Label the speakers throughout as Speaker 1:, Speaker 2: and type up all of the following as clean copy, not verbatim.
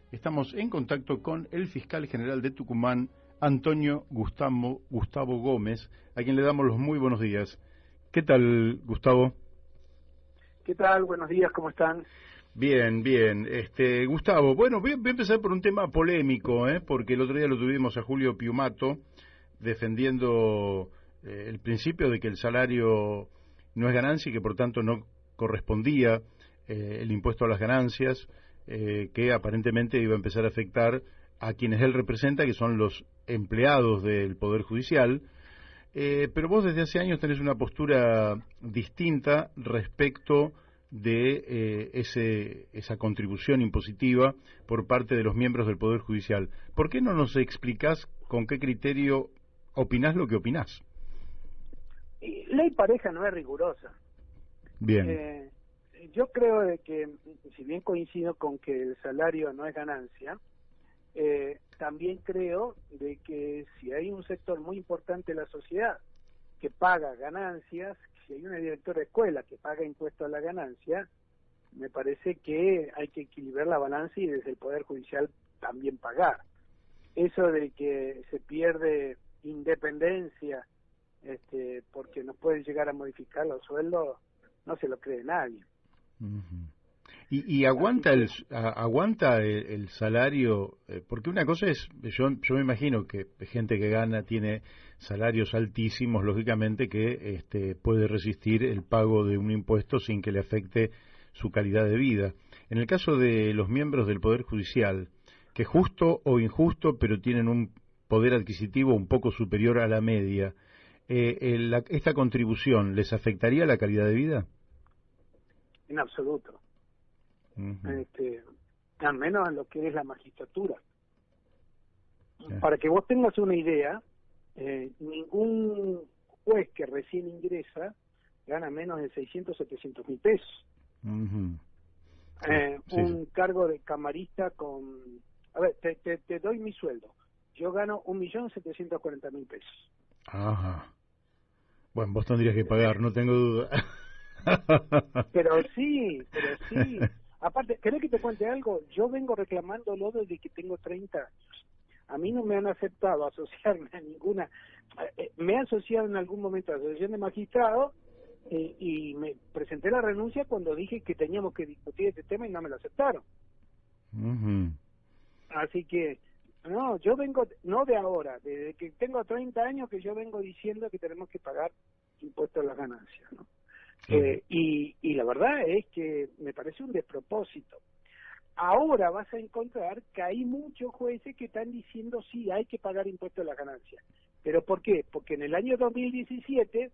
Speaker 1: Estamos en contacto con el fiscal general de Tucumán, Antonio Gustavo Gómez, a quien le damos los muy buenos días. ¿Qué tal, Gustavo?
Speaker 2: ¿Qué tal? Buenos días, ¿cómo están?
Speaker 1: Bien, bien. Gustavo, bueno, voy a empezar por un tema polémico, porque el otro día lo tuvimos a Julio Piumato defendiendo el principio de que el salario no es ganancia y que por tanto no correspondía el impuesto a las ganancias, que aparentemente iba a empezar a afectar a quienes él representa, que son los empleados del Poder Judicial. Pero vos desde hace años tenés una postura distinta respecto de esa contribución impositiva por parte de los miembros del Poder Judicial. ¿Por qué no nos explicás con qué criterio opinás lo que opinás?
Speaker 2: Ley pareja no es rigurosa.
Speaker 1: Bien.
Speaker 2: Yo creo de que, si bien coincido con que el salario no es ganancia, también creo de que si hay un sector muy importante de la sociedad que paga ganancias, si hay una directora de escuela que paga impuestos a la ganancia, me parece que hay que equilibrar la balanza y desde el Poder Judicial también pagar. Eso de que se pierde independencia porque nos pueden llegar a modificar los sueldos, no se lo cree nadie.
Speaker 1: Uh-huh. ¿Y aguanta el salario? Porque una cosa es, yo me imagino que gente que tiene salarios altísimos, lógicamente que puede resistir el pago de un impuesto sin que le afecte su calidad de vida. En el caso de los miembros del Poder Judicial, que justo o injusto, pero tienen un poder adquisitivo un poco superior a la media, ¿esta contribución les afectaría la calidad de vida?
Speaker 2: En absoluto.
Speaker 1: Uh-huh.
Speaker 2: Al menos en lo que es la magistratura. Para que vos tengas una idea, ningún juez que recién ingresa gana menos de 600, 700 mil pesos.
Speaker 1: Uh-huh.
Speaker 2: Un cargo de camarista con... A ver, te doy mi sueldo. Yo gano 1.740.000 pesos.
Speaker 1: Ajá. Bueno, vos tendrías que pagar, no tengo duda.
Speaker 2: Pero sí. Aparte, ¿querés que te cuente algo? Yo vengo reclamándolo desde que tengo 30 años. A mí no me han aceptado asociarme a ninguna... me he asociado en algún momento a la Asociación de Magistrados y me presenté la renuncia cuando dije que teníamos que discutir este tema y no me lo aceptaron.
Speaker 1: Uh-huh.
Speaker 2: Así que, no, yo vengo, no de ahora, desde que tengo 30 años que yo vengo diciendo que tenemos que pagar impuestos a las ganancias, ¿no? Y la verdad es que me parece un despropósito. Ahora vas a encontrar que hay muchos jueces que están diciendo sí, hay que pagar impuestos a las ganancias. ¿Pero por qué? Porque en el año 2017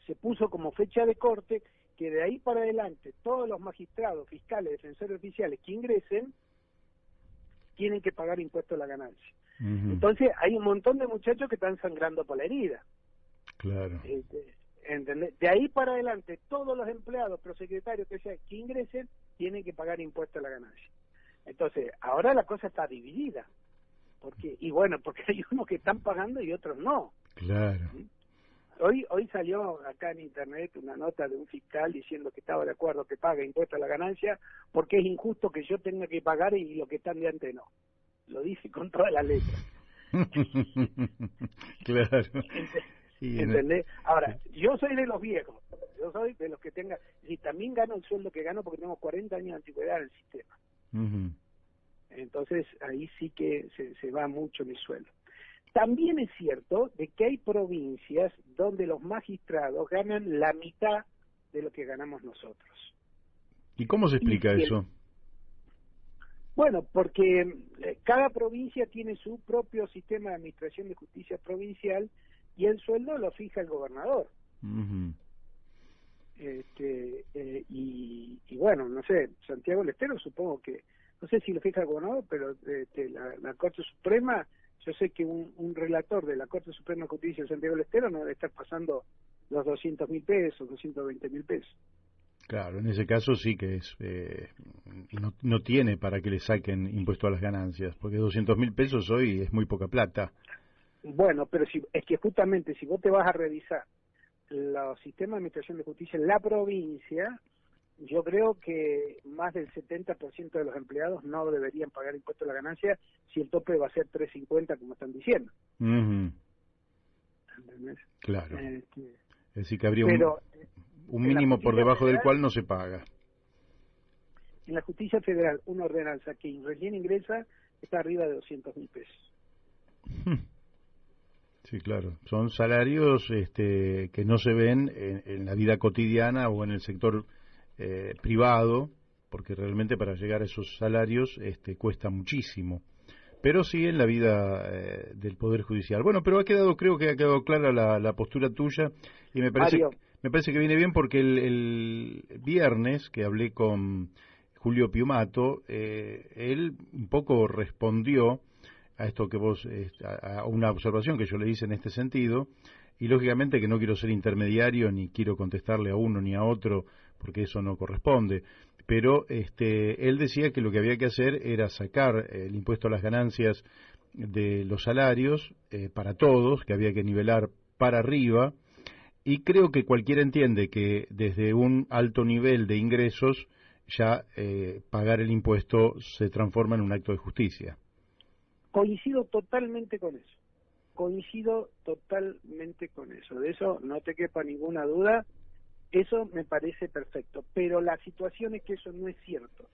Speaker 2: se puso como fecha de corte que de ahí para adelante todos los magistrados, fiscales, defensores oficiales que ingresen tienen que pagar impuestos a la ganancia. Uh-huh. Entonces hay un montón de muchachos que están sangrando por la herida.
Speaker 1: Claro.
Speaker 2: ¿Entendés? De ahí para adelante todos los empleados, prosecretarios que ingresen tienen que pagar impuestos a la ganancia. Entonces ahora la cosa está dividida porque hay unos que están pagando y otros no.
Speaker 1: Claro.
Speaker 2: Hoy salió acá en internet una nota de un fiscal diciendo que estaba de acuerdo que pague impuestos a la ganancia porque es injusto que yo tenga que pagar y lo que están de antes no. Lo dice con toda la letra.
Speaker 1: Claro.
Speaker 2: ¿Entendés? Ahora, yo soy de los viejos, yo soy de los que y también gano el sueldo que gano porque tengo 40 años de antigüedad en el sistema.
Speaker 1: Uh-huh.
Speaker 2: Entonces, ahí sí que se va mucho mi sueldo. También es cierto de que hay provincias donde los magistrados ganan la mitad de lo que ganamos nosotros.
Speaker 1: ¿Y cómo se explica eso?
Speaker 2: Bueno, porque cada provincia tiene su propio sistema de administración de justicia provincial y el sueldo lo fija el gobernador.
Speaker 1: Uh-huh.
Speaker 2: Y bueno, no sé, Santiago del Estero supongo que, no sé si lo fija el gobernador, pero la Corte Suprema, yo sé que un relator de la Corte Suprema de Justicia de Santiago del Estero no debe estar pasando los 200.000 pesos, 220.000 pesos.
Speaker 1: Claro, en ese caso sí que es no tiene para que le saquen impuesto a las ganancias, porque 200.000 pesos hoy es muy poca plata.
Speaker 2: Bueno, pero es que justamente si vos te vas a revisar los sistemas de administración de justicia en la provincia, yo creo que más del 70% de los empleados no deberían pagar impuesto a la ganancia si el tope va a ser 3.50 como están diciendo.
Speaker 1: Uh-huh.
Speaker 2: ¿Entendés?
Speaker 1: Claro. Es decir, que habría un mínimo por debajo
Speaker 2: federal,
Speaker 1: del cual no se paga.
Speaker 2: En la justicia federal, una ordenanza que recién ingresa está arriba de 200.000 pesos.
Speaker 1: Sí, claro. Son salarios que no se ven en la vida cotidiana o en el sector privado, porque realmente para llegar a esos salarios cuesta muchísimo. Pero sí en la vida del Poder Judicial. Bueno, pero creo que ha quedado clara la postura tuya y me parece que viene bien porque el viernes que hablé con Julio Piumato, él un poco respondió a esto que vos, a una observación que yo le hice en este sentido, y lógicamente que no quiero ser intermediario ni quiero contestarle a uno ni a otro porque eso no corresponde, pero él decía que lo que había que hacer era sacar el impuesto a las ganancias de los salarios para todos, que había que nivelar para arriba, y creo que cualquiera entiende que desde un alto nivel de ingresos ya pagar el impuesto se transforma en un acto de justicia.
Speaker 2: Coincido totalmente con eso. De eso no te quepa ninguna duda. Eso me parece perfecto. Pero la situación es que eso no es cierto.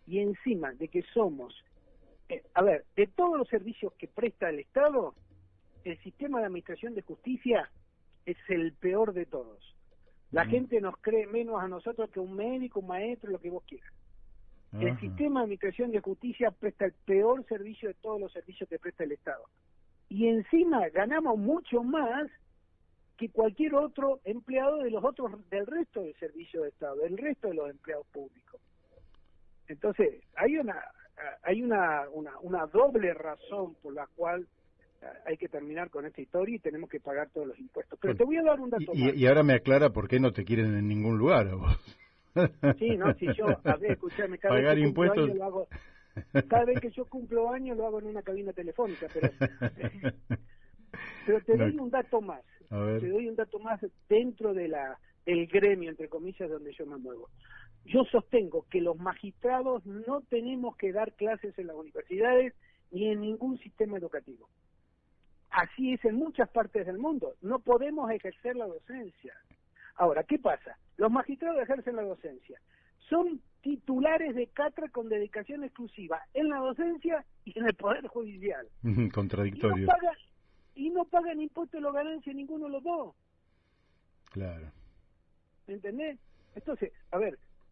Speaker 2: Y encima de que somos... de todos los servicios que presta el Estado, el sistema de administración de justicia es el peor de todos. La gente nos cree menos a nosotros que un médico, un maestro, lo que vos quieras. El sistema de administración de justicia presta el peor servicio de todos los servicios que presta el Estado. Y encima ganamos mucho más que cualquier otro empleado del resto del servicio de Estado, del resto de los empleados públicos. Entonces, hay una doble razón por la cual hay que terminar con esta historia y tenemos que pagar todos los impuestos. Pero te voy a dar un dato más.
Speaker 1: Y ahora me aclara por qué no te quieren en ningún lugar a vos.
Speaker 2: Sí, no, si yo, escuchame,
Speaker 1: pagar impuestos.
Speaker 2: Cada vez que yo cumplo años lo hago en una cabina telefónica, pero te doy un dato más. Te doy un dato más dentro de del gremio, entre comillas, donde yo me muevo. Yo sostengo que los magistrados no tenemos que dar clases en las universidades ni en ningún sistema educativo. Así es en muchas partes del mundo. No podemos ejercer la docencia. Ahora, ¿qué pasa? Los magistrados ejercen la docencia. Son titulares de cátedra con dedicación exclusiva en la docencia y en el Poder Judicial.
Speaker 1: Contradictorio.
Speaker 2: Y no pagan impuestos a la ganancia ninguno de los dos.
Speaker 1: Claro.
Speaker 2: ¿Entendés? Entonces,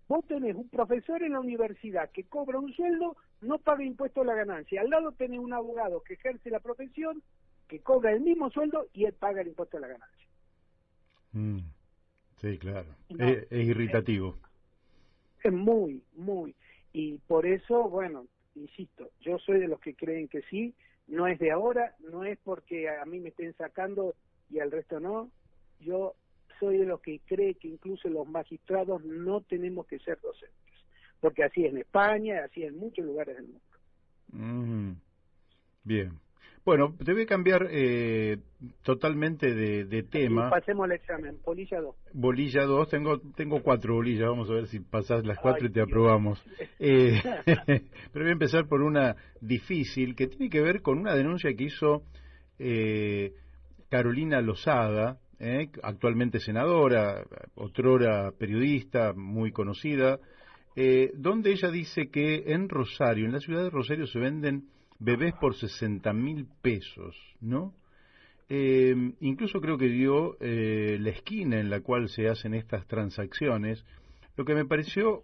Speaker 2: vos tenés un profesor en la universidad que cobra un sueldo, no paga impuesto a la ganancia. Al lado tenés un abogado que ejerce la profesión, que cobra el mismo sueldo y él paga el impuesto a la ganancia.
Speaker 1: Sí, claro. No, es irritativo.
Speaker 2: Es muy. Y por eso, bueno, insisto, yo soy de los que creen que sí, no es de ahora, no es porque a mí me estén sacando y al resto no. Yo soy de los que cree que incluso los magistrados no tenemos que ser docentes, porque así es en España, así es en muchos lugares del mundo.
Speaker 1: Bien. Bueno, te voy a cambiar totalmente de tema.
Speaker 2: Y pasemos al examen, bolilla 2.
Speaker 1: Bolilla 2, tengo 4 bolillas, vamos a ver si pasás las 4 y te aprobamos. Pero voy a empezar por una difícil, que tiene que ver con una denuncia que hizo Carolina Lozada, actualmente senadora, otrora periodista, muy conocida, donde ella dice que en Rosario, en la ciudad de Rosario, se venden bebés por 60.000 pesos, ¿no? Incluso creo que dio la esquina en la cual se hacen estas transacciones, lo que me pareció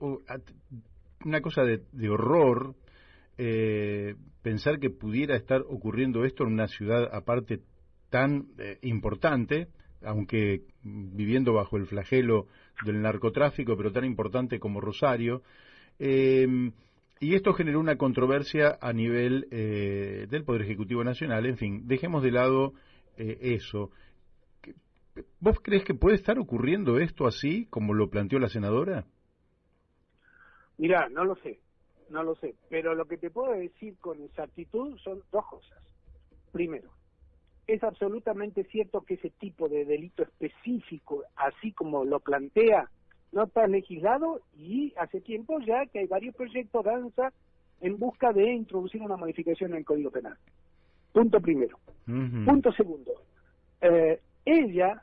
Speaker 1: una cosa de horror, pensar que pudiera estar ocurriendo esto en una ciudad aparte tan importante, aunque viviendo bajo el flagelo del narcotráfico, pero tan importante como Rosario. Y esto generó una controversia a nivel del Poder Ejecutivo Nacional. En fin, dejemos de lado eso. ¿Vos crees que puede estar ocurriendo esto así, como lo planteó la senadora?
Speaker 2: Mirá, no lo sé, pero lo que te puedo decir con exactitud son dos cosas. Primero, es absolutamente cierto que ese tipo de delito específico, así como lo plantea, no está legislado y hace tiempo ya que hay varios proyectos de ANSA en busca de introducir una modificación en el Código Penal. Punto primero. Punto segundo. Ella,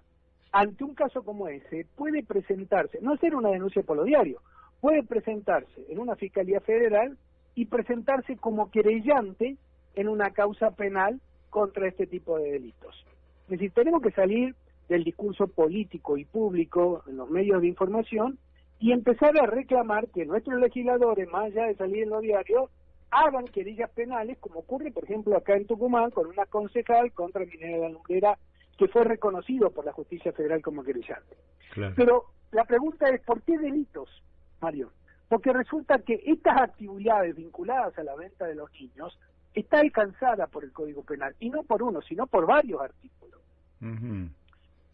Speaker 2: ante un caso como ese, puede presentarse, no hacer una denuncia por los diarios, puede presentarse en una Fiscalía Federal y presentarse como querellante en una causa penal contra este tipo de delitos. Es decir, tenemos que salir del discurso político y público en los medios de información y empezar a reclamar que nuestros legisladores, más allá de salir en los diarios, hagan querellas penales, como ocurre, por ejemplo, acá en Tucumán, con una concejal contra el minero de la Lumbrera, que fue reconocido por la justicia federal como querellante. Claro. Pero la pregunta es, ¿por qué delitos, Mario? Porque resulta que estas actividades vinculadas a la venta de los niños está alcanzada por el Código Penal, y no por uno, sino por varios artículos.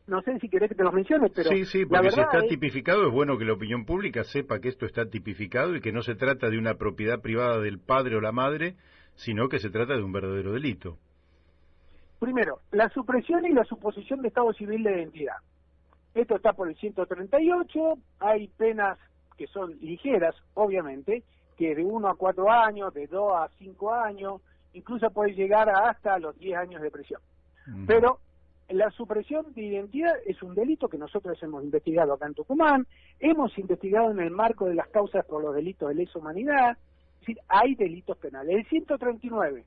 Speaker 2: No sé si querés que te los mencione, pero...
Speaker 1: Sí, porque si está tipificado, es bueno que la opinión pública sepa que esto está tipificado y que no se trata de una propiedad privada del padre o la madre, sino que se trata de un verdadero delito.
Speaker 2: Primero, la supresión y la suposición de estado civil de identidad. Esto está por el 138, hay penas que son ligeras, obviamente, que de 1 a 4 años, de 2 a 5 años, incluso puede llegar hasta los 10 años de prisión. Pero la supresión de identidad es un delito que nosotros hemos investigado acá en Tucumán, hemos investigado en el marco de las causas por los delitos de lesa humanidad, es decir, hay delitos penales. El 139,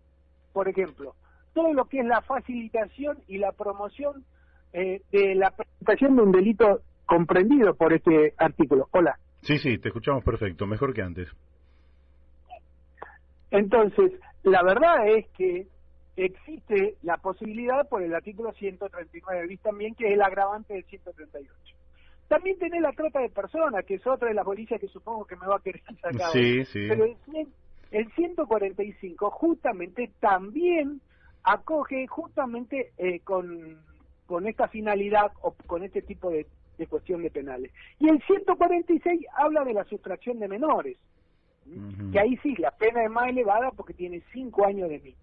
Speaker 2: por ejemplo, todo lo que es la facilitación y la promoción de la presentación de un delito comprendido por este artículo. Hola.
Speaker 1: Sí, te escuchamos perfecto, mejor que antes.
Speaker 2: Entonces, la verdad es que existe la posibilidad por el artículo 139 bis también, que es el agravante del 138. También tenés la trata de personas, que es otra de las bolillas que supongo que me va a querer sacar.
Speaker 1: Sí.
Speaker 2: Pero el 145 justamente también acoge justamente con esta finalidad o con este tipo de cuestión de penales. Y el 146 habla de la sustracción de menores, que ahí sí, la pena es más elevada porque tiene 5 años de mínimo.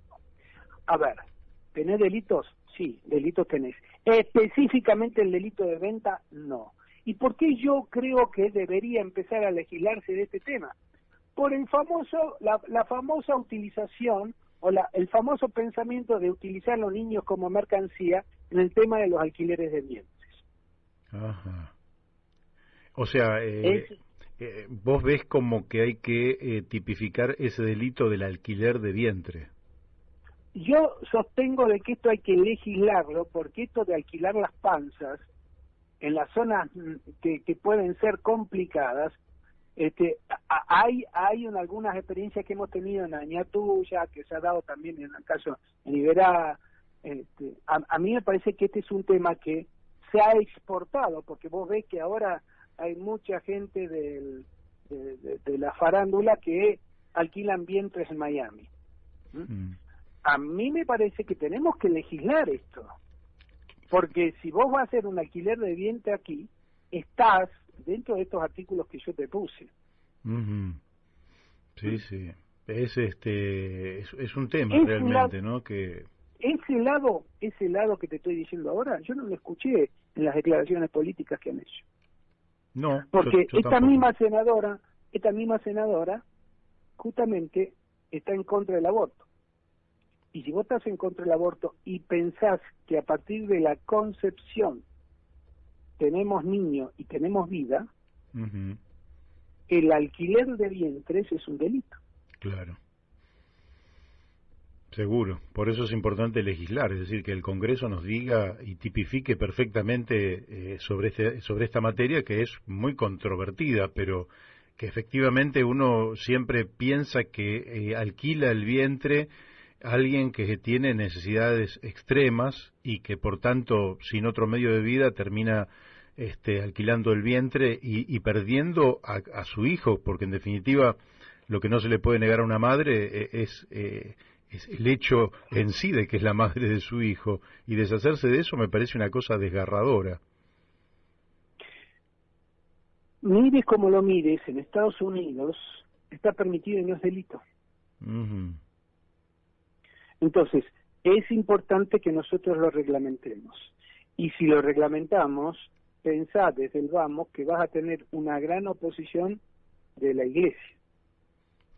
Speaker 2: A ver, ¿tenés delitos? Sí, delitos tenés. Específicamente el delito de venta, no. ¿Y por qué yo creo que debería empezar a legislarse de este tema? Por el famoso, la famosa utilización o el famoso pensamiento de utilizar a los niños como mercancía en el tema de los alquileres de vientres.
Speaker 1: Ajá. O sea, vos ves como que hay que tipificar ese delito del alquiler de vientre.
Speaker 2: Yo sostengo de que esto hay que legislarlo, porque esto de alquilar las panzas en las zonas que pueden ser complicadas, hay algunas experiencias que hemos tenido en Añatuya, que se ha dado también en el caso en Iberá. A mí me parece que este es un tema que se ha exportado, porque vos ves que ahora hay mucha gente de la farándula que alquilan vientres en Miami. A mí me parece que tenemos que legislar esto, porque si vos vas a hacer un alquiler de vientre aquí, estás dentro de estos artículos que yo te puse.
Speaker 1: Sí. Es un tema realmente, ¿no? Que
Speaker 2: ese lado que te estoy diciendo ahora, yo no lo escuché en las declaraciones políticas que han hecho.
Speaker 1: No,
Speaker 2: porque
Speaker 1: yo
Speaker 2: esta misma senadora justamente está en contra del aborto. Y si vos estás en contra del aborto y pensás que a partir de la concepción tenemos niños y tenemos vida, el alquiler de vientres es un delito.
Speaker 1: Claro. Seguro. Por eso es importante legislar, es decir, que el Congreso nos diga y tipifique perfectamente sobre esta materia, que es muy controvertida, pero que efectivamente uno siempre piensa que alquila el vientre alguien que tiene necesidades extremas y que por tanto sin otro medio de vida termina alquilando el vientre y perdiendo a su hijo, porque en definitiva lo que no se le puede negar a una madre es el hecho en sí de que es la madre de su hijo, y deshacerse de eso me parece una cosa desgarradora.
Speaker 2: Mires como lo mires, en Estados Unidos está permitido y no es delito. Entonces, es importante que nosotros lo reglamentemos. Y si lo reglamentamos, pensá desde el vamos que vas a tener una gran oposición de la Iglesia.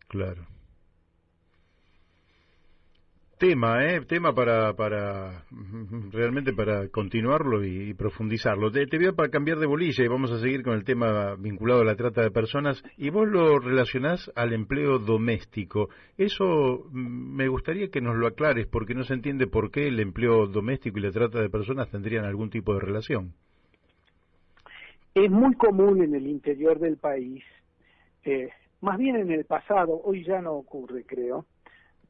Speaker 1: Claro. Tema para realmente para continuarlo y profundizarlo. Te voy a cambiar de bolilla y vamos a seguir con el tema vinculado a la trata de personas, y vos lo relacionás al empleo doméstico. Eso me gustaría que nos lo aclares, porque no se entiende por qué el empleo doméstico y la trata de personas tendrían algún tipo de relación.
Speaker 2: Es muy común en el interior del país, más bien en el pasado, hoy ya no ocurre, creo,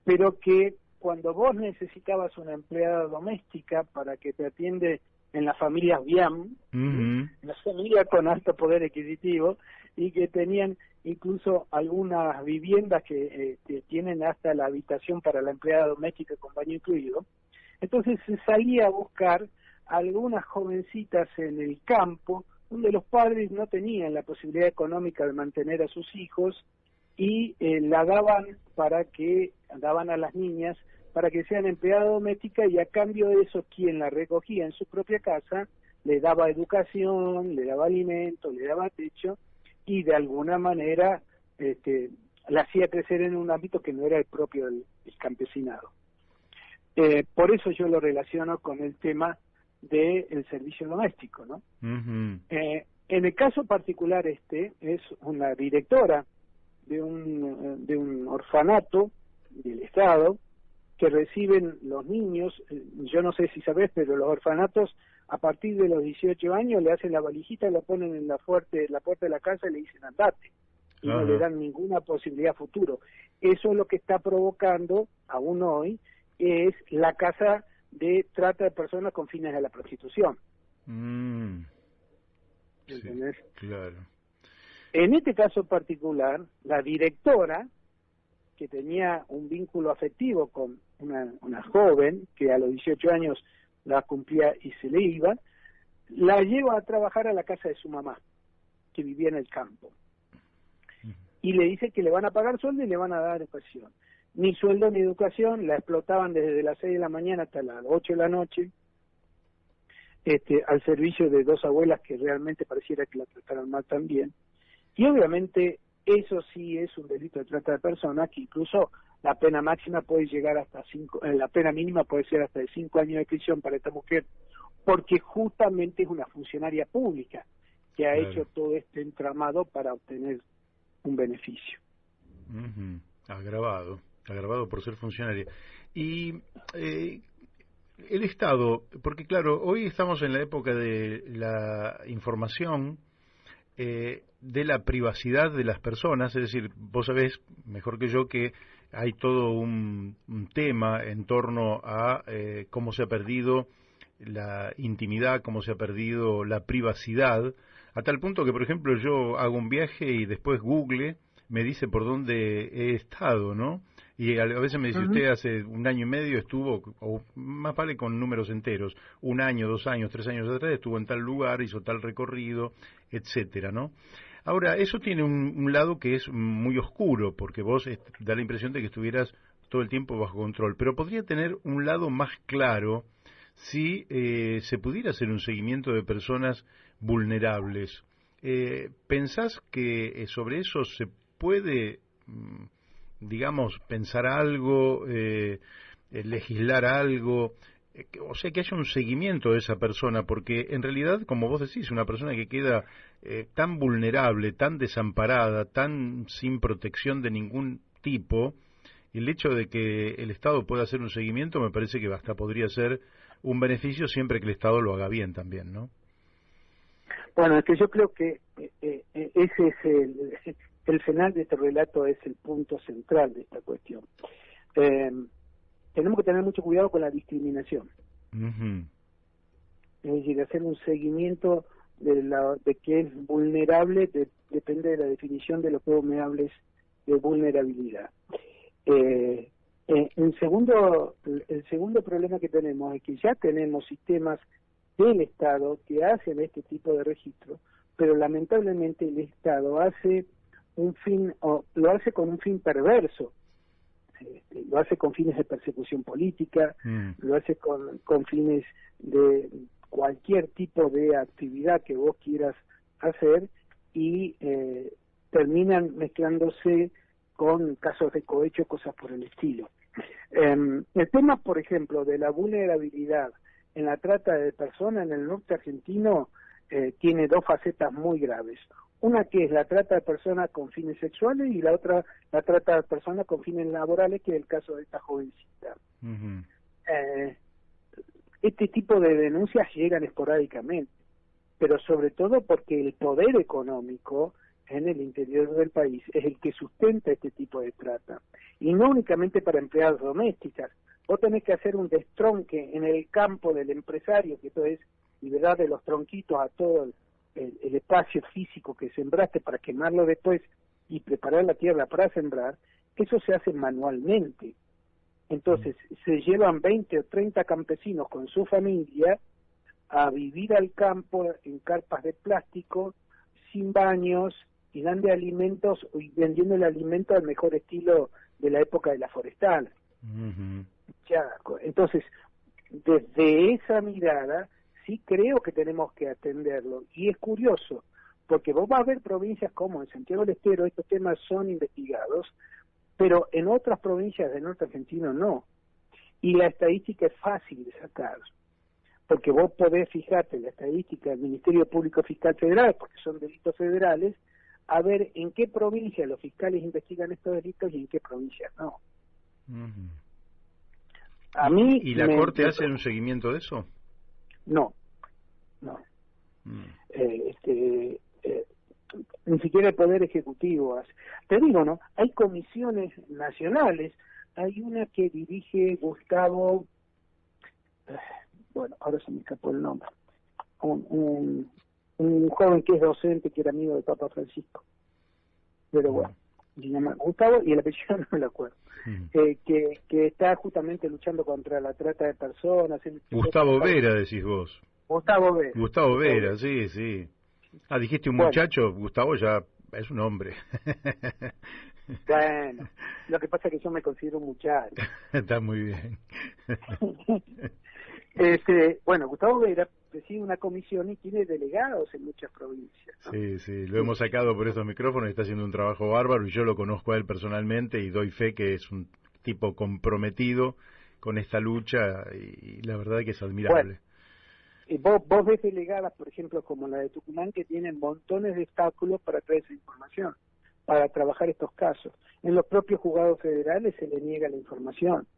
Speaker 2: pero que cuando vos necesitabas una empleada doméstica para que te atiende en las familias BIAM, en las familias con alto poder adquisitivo, y que tenían incluso algunas viviendas que tienen hasta la habitación para la empleada doméstica con baño incluido, entonces se salía a buscar algunas jovencitas en el campo, donde los padres no tenían la posibilidad económica de mantener a sus hijos, y la daban a las niñas para que sean empleadas domésticas, y a cambio de eso quien la recogía en su propia casa le daba educación, le daba alimento, le daba techo, y de alguna manera la hacía crecer en un ámbito que no era el propio del campesinado. Por eso yo lo relaciono con el tema del servicio doméstico, ¿no? En el caso particular es una directora de un orfanato del Estado que reciben los niños. Yo no sé si sabés, pero los orfanatos a partir de los 18 años le hacen la valijita, lo ponen en la puerta de la casa y le dicen andate, y no le dan ninguna posibilidad futuro. Eso es lo que está provocando aún hoy, es la casa de trata de personas con fines de la prostitución. ¿Entendés?
Speaker 1: Sí, claro.
Speaker 2: En este caso particular, la directora, que tenía un vínculo afectivo con una joven que a los 18 años la cumplía y se le iba, la lleva a trabajar a la casa de su mamá, que vivía en el campo, y le dice que le van a pagar sueldo y le van a dar educación. Ni sueldo ni educación, la explotaban desde las 6 de la mañana hasta las 8 de la noche, al servicio de dos abuelas que realmente pareciera que la trataron mal también. Y obviamente eso sí es un delito de trata de personas, que incluso la pena máxima puede llegar hasta la pena mínima puede ser hasta de 5 años de prisión para esta mujer, porque justamente es una funcionaria pública que ha hecho todo este entramado para obtener un beneficio.
Speaker 1: Agravado por ser funcionaria. Y el Estado, porque claro, hoy estamos en la época de la información, de la privacidad de las personas, es decir, vos sabés mejor que yo que hay todo un tema en torno a cómo se ha perdido la intimidad, cómo se ha perdido la privacidad, a tal punto que, por ejemplo, yo hago un viaje y después Google me dice por dónde he estado, ¿no? Y a veces me dice, usted hace 1 año y medio estuvo, o más vale con números enteros, 1 año, 2 años, 3 años atrás estuvo en tal lugar, hizo tal recorrido, etcétera, ¿no? Ahora, eso tiene un lado que es muy oscuro, porque vos da la impresión de que estuvieras todo el tiempo bajo control, pero podría tener un lado más claro si se pudiera hacer un seguimiento de personas vulnerables. ¿Pensás que sobre eso se puede, digamos, pensar algo, legislar algo, o sea, que haya un seguimiento de esa persona? Porque en realidad, como vos decís, una persona que queda tan vulnerable, tan desamparada, tan sin protección de ningún tipo, el hecho de que el Estado pueda hacer un seguimiento me parece que hasta podría ser un beneficio siempre que el Estado lo haga bien también, ¿no?
Speaker 2: Bueno, es que yo creo que ese es el final de este relato, es el punto central de esta cuestión. Tenemos que tener mucho cuidado con la discriminación. Es decir, hacer un seguimiento de que es vulnerable, depende de la definición de lo que es vulnerable de vulnerabilidad. El segundo problema que tenemos es que ya tenemos sistemas del Estado que hacen este tipo de registro, pero lamentablemente el Estado hace lo hace con un fin perverso. Lo hace con fines de persecución política, lo hace con fines cualquier tipo de actividad que vos quieras hacer y terminan mezclándose con casos de cohecho, cosas por el estilo. El tema, por ejemplo, de la vulnerabilidad en la trata de personas en el norte argentino tiene dos facetas muy graves. Una que es la trata de personas con fines sexuales y la otra la trata de personas con fines laborales, que es el caso de esta jovencita.
Speaker 1: Uh-huh.
Speaker 2: Este tipo de denuncias llegan esporádicamente, pero sobre todo porque el poder económico en el interior del país es el que sustenta este tipo de trata, y no únicamente para empleadas domésticas. Vos tenés que hacer un destronque en el campo del empresario, que esto es liberar de los tronquitos a todo el espacio físico que sembraste para quemarlo después y preparar la tierra para sembrar. Eso se hace manualmente. Entonces se llevan 20 o 30 campesinos con su familia a vivir al campo en carpas de plástico, sin baños, y dan de alimentos y vendiendo el alimento al mejor estilo de la época de la forestal.
Speaker 1: Uh-huh.
Speaker 2: Entonces, desde esa mirada, sí creo que tenemos que atenderlo. Y es curioso, porque vos vas a ver provincias como en Santiago del Estero, estos temas son investigados, pero en otras provincias del norte argentino no. Y la estadística es fácil de sacar, porque vos podés fijarte en la estadística del Ministerio Público Fiscal Federal, porque son delitos federales, a ver en qué provincia los fiscales investigan estos delitos y en qué provincias no.
Speaker 1: Uh-huh.
Speaker 2: A mí
Speaker 1: ¿Y la Corte hace un seguimiento de eso?
Speaker 2: No. Ni siquiera el Poder Ejecutivo hace. Te digo, ¿no? Hay comisiones nacionales. Hay una que dirige Gustavo, bueno, ahora se me escapó el nombre, un joven que es docente, que era amigo del Papa Francisco, pero bueno, se llama Gustavo y el apellido no me lo acuerdo. Que está justamente luchando contra la trata de personas.
Speaker 1: Gustavo Vera, decís vos.
Speaker 2: Gustavo Vera,
Speaker 1: sí. Ah, dijiste un muchacho. Gustavo ya es un hombre.
Speaker 2: Bueno, lo que pasa es que yo me considero un muchacho.
Speaker 1: Está muy bien.
Speaker 2: Bueno, Gustavo Vera preside una comisión y tiene delegados en muchas provincias, ¿no?
Speaker 1: Sí, lo hemos sacado por estos micrófonos y está haciendo un trabajo bárbaro, y yo lo conozco a él personalmente y doy fe que es un tipo comprometido con esta lucha, y la verdad que es admirable.
Speaker 2: Bueno, vos ves delegadas, por ejemplo, como la de Tucumán, que tienen montones de obstáculos para traer esa información, para trabajar estos casos. En los propios juzgados federales se le niega la información.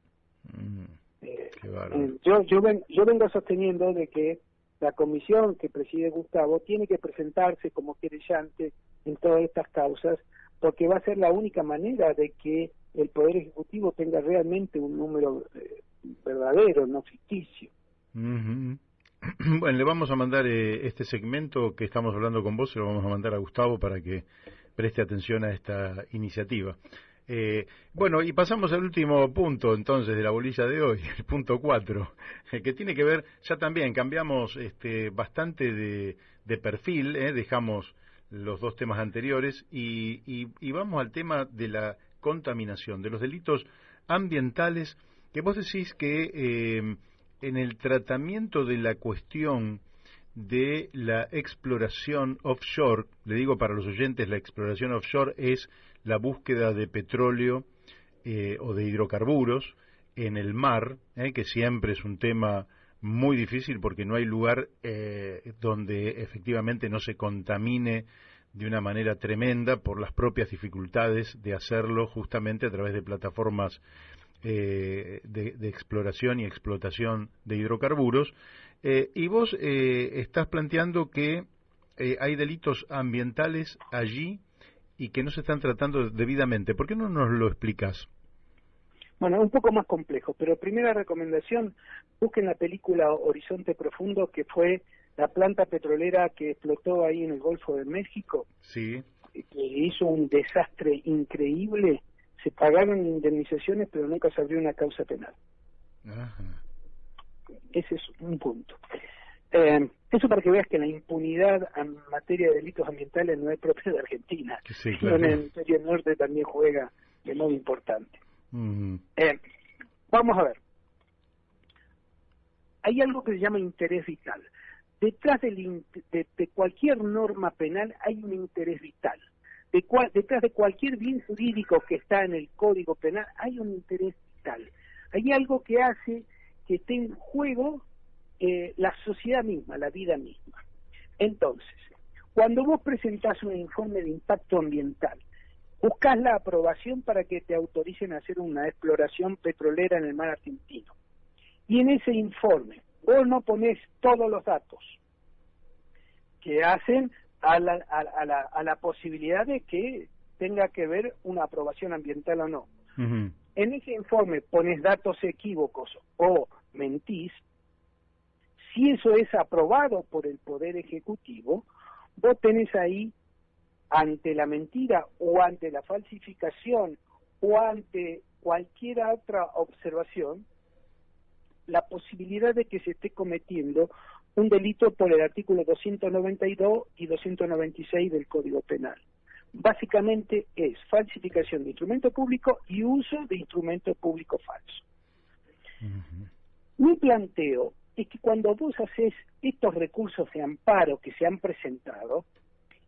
Speaker 1: Qué bárbaro.
Speaker 2: Yo vengo sosteniendo de que la comisión que preside Gustavo tiene que presentarse como querellante en todas estas causas, porque va a ser la única manera de que el Poder Ejecutivo tenga realmente un número verdadero, no ficticio.
Speaker 1: Uh-huh. Bueno, le vamos a mandar este segmento que estamos hablando con vos, se lo vamos a mandar a Gustavo para que preste atención a esta iniciativa. Bueno, y pasamos al último punto entonces de la bolilla de hoy, el punto 4, que tiene que ver, ya también cambiamos bastante de perfil, dejamos los dos temas anteriores y vamos al tema de la contaminación, de los delitos ambientales, que vos decís que en el tratamiento de la cuestión de la exploración offshore, le digo para los oyentes, la exploración offshore es la búsqueda de petróleo o de hidrocarburos en el mar, que siempre es un tema muy difícil porque no hay lugar donde efectivamente no se contamine de una manera tremenda por las propias dificultades de hacerlo justamente a través de plataformas de exploración y explotación de hidrocarburos. Y vos estás planteando que hay delitos ambientales allí y que no se están tratando debidamente. ¿Por qué no nos lo explicas?
Speaker 2: Bueno, un poco más complejo, pero primera recomendación, busquen la película Horizonte Profundo, que fue la planta petrolera que explotó ahí en el Golfo de México,
Speaker 1: sí,
Speaker 2: que hizo un desastre increíble. Se pagaron indemnizaciones, pero nunca se abrió una causa penal.
Speaker 1: Ajá. Ese
Speaker 2: es un punto. Eso para que veas que la impunidad en materia de delitos ambientales no es propia de Argentina.
Speaker 1: Sí, claro.
Speaker 2: En el hemisferio norte también juega de modo importante.
Speaker 1: Uh-huh.
Speaker 2: Vamos a ver. Hay algo que se llama interés vital. detrás de cualquier norma penal hay un interés vital. Detrás de cualquier bien jurídico que está en el Código Penal hay un interés vital. Hay algo que hace que esté en juego la sociedad misma, la vida misma. Entonces, cuando vos presentás un informe de impacto ambiental, buscás la aprobación para que te autoricen a hacer una exploración petrolera en el mar argentino. Y en ese informe vos no ponés todos los datos que hacen a la posibilidad de que tenga que ver una aprobación ambiental o no.
Speaker 1: Uh-huh.
Speaker 2: En ese informe pones datos equívocos o mentís. Si eso es aprobado por el Poder Ejecutivo, vos tenés ahí, ante la mentira o ante la falsificación o ante cualquier otra observación, la posibilidad de que se esté cometiendo un delito por el artículo 292 y 296 del Código Penal. Básicamente es falsificación de instrumento público y uso de instrumento público falso. Uh-huh. Mi planteo es que cuando vos haces estos recursos de amparo que se han presentado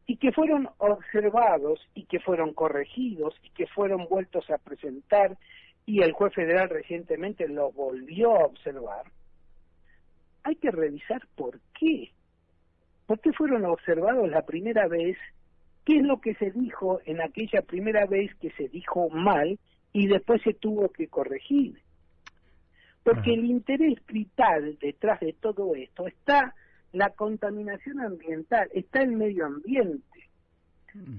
Speaker 2: y que fueron observados y que fueron corregidos y que fueron vueltos a presentar y el juez federal recientemente lo volvió a observar, hay que revisar por qué. ¿Por qué fueron observados la primera vez? ¿Qué es lo que se dijo en aquella primera vez que se dijo mal y después se tuvo que corregir? Porque el interés vital detrás de todo esto está la contaminación ambiental, está el medio ambiente.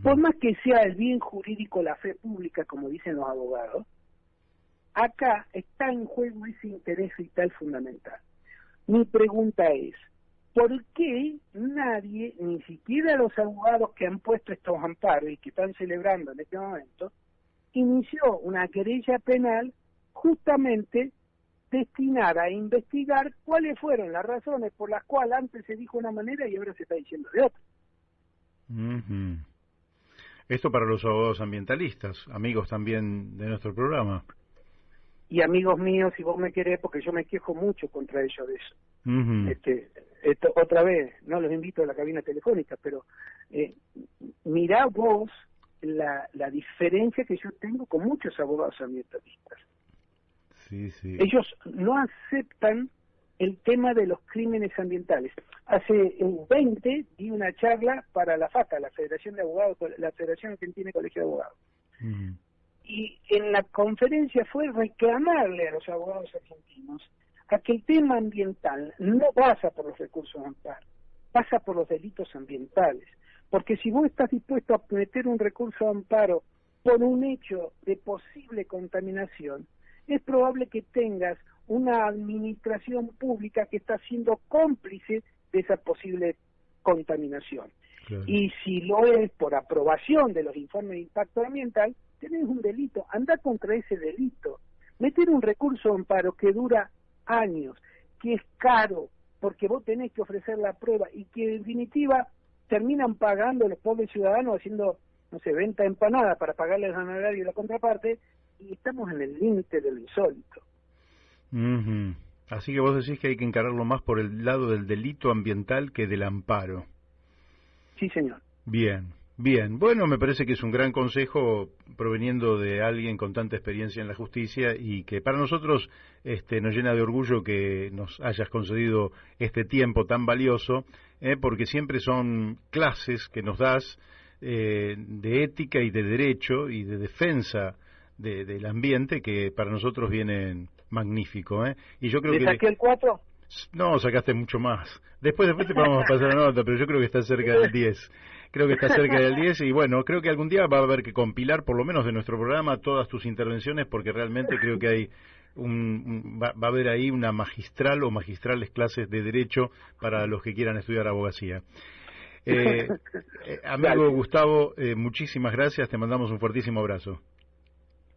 Speaker 2: Por más que sea el bien jurídico, la fe pública, como dicen los abogados, acá está en juego ese interés vital fundamental. Mi pregunta es, ¿por qué nadie, ni siquiera los abogados que han puesto estos amparos y que están celebrando en este momento, inició una querella penal justamente destinada a investigar cuáles fueron las razones por las cuales antes se dijo de una manera y ahora se está diciendo de otra?
Speaker 1: Uh-huh. Esto para los abogados ambientalistas, amigos también de nuestro programa.
Speaker 2: Y amigos míos, si vos me querés, porque yo me quejo mucho contra ellos de eso. Uh-huh. Otra vez, no los invito a la cabina telefónica, pero mirá vos la diferencia que yo tengo con muchos abogados ambientalistas.
Speaker 1: Sí, sí.
Speaker 2: Ellos no aceptan el tema de los crímenes ambientales. Hace 20 di una charla para la FACA, la Federación de Abogados, la Federación Argentina de Colegio de Abogados. Uh-huh. Y en la conferencia fue reclamarle a los abogados argentinos a que el tema ambiental no pasa por los recursos de amparo, pasa por los delitos ambientales. Porque si vos estás dispuesto a meter un recurso de amparo por un hecho de posible contaminación, es probable que tengas una administración pública que está siendo cómplice de esa posible contaminación. Claro. Y si lo es por aprobación de los informes de impacto ambiental, tenés un delito, anda contra ese delito. Meter un recurso de amparo que dura años, que es caro, porque vos tenés que ofrecer la prueba y que en definitiva terminan pagando los pobres ciudadanos haciendo, no sé, venta de empanada para pagarle al honorario y la contraparte, y estamos en el límite de lo insólito.
Speaker 1: Uh-huh. Así que vos decís que hay que encararlo más por el lado del delito ambiental que del amparo.
Speaker 2: Sí, señor.
Speaker 1: Bien, bien. Bueno, me parece que es un gran consejo proveniendo de alguien con tanta experiencia en la justicia y que para nosotros nos llena de orgullo que nos hayas concedido este tiempo tan valioso, porque siempre son clases que nos das de ética y de derecho y de defensa del ambiente que para nosotros vienen magnífico, Y yo creo
Speaker 2: ¿Le saqué el 4?
Speaker 1: No, sacaste mucho más. Después te vamos a pasar la nota, pero yo creo que está cerca del 10. Creo que está cerca del 10 y bueno, creo que algún día va a haber que compilar, por lo menos de nuestro programa, todas tus intervenciones porque realmente creo que hay va a haber ahí una magistral o magistrales clases de derecho para los que quieran estudiar abogacía. Amigo Gustavo, muchísimas gracias, te mandamos un fuertísimo abrazo.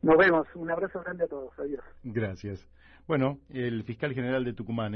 Speaker 2: Nos vemos, un abrazo grande a todos, adiós.
Speaker 1: Gracias. Bueno, el fiscal general de Tucumán,